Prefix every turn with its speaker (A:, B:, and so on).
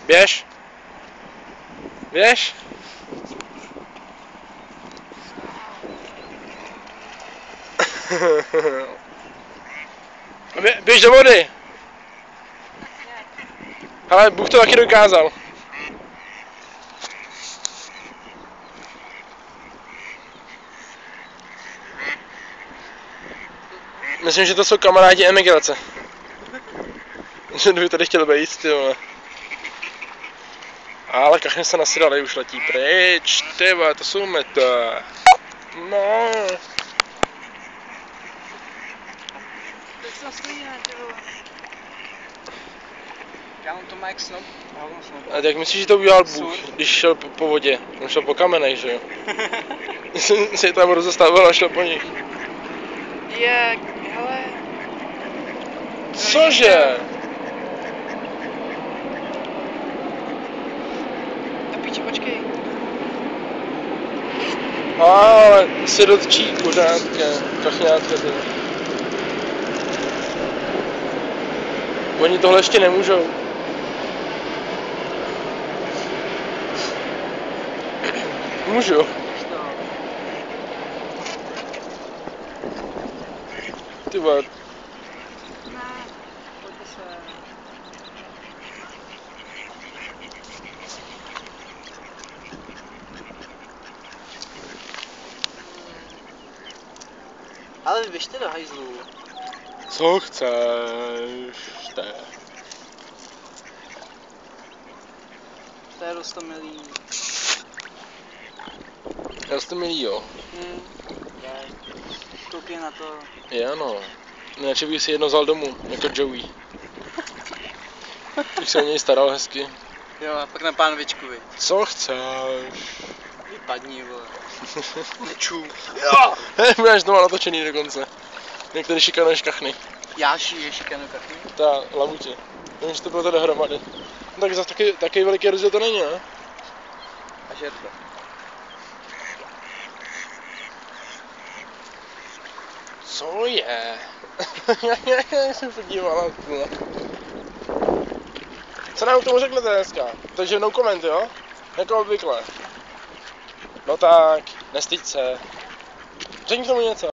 A: Běž. Běž. Běž do vody. Ale Bůh to taky dokázal. Myslím, že to jsou kamarádi emigrace. Že by tady chtěl být, ty vole. Ale kachny se nasydaly, už letí pryč, ty vole, to jsou meta. No.
B: Teď se nastojí, ne, ty vole. Já mám to má jak snob.
A: A jak myslíš, že to udělal Bůh, když šel po vodě? On šel po kamenech, že jo? Si tam rozestavil a šel po nich.
B: Je, hele.
A: Cože?
B: Do píči, počkej.
A: Ale sirotčí kuřátka, kachňátka ty. Oni tohle ještě nemůžou. Můžu. Ty vole.
B: Ne, pojďte se. Ale vy běžte do hajzlu.
A: Co chceš?
B: To je rostomilý.
A: Rostomilý, jo.
B: Koukej na to.
A: Je ano. Jinak bych si jedno vzal domů, jako Joey. Bych se o něj staral hezky.
B: Jo, a pak na pánvičku, vy.
A: Co chceš?
B: Vypadni, vole. Nečů.
A: Jo! Budeš doma natočený dokonce. Jak tady šikanuješ kachny.
B: Já šikanu kachny.
A: Ta lamutě. Nevím, že to bylo tady dohromady. No tak zase taky veliký rozdíl to není, ne?
B: A žertva.
A: Co je? Já jsem podíval na tohle. Co nám k tomu řeknete dneska? Takže no comment, jo? Jako obvykle. No tak, nestyď se. Řekni k tomu něco.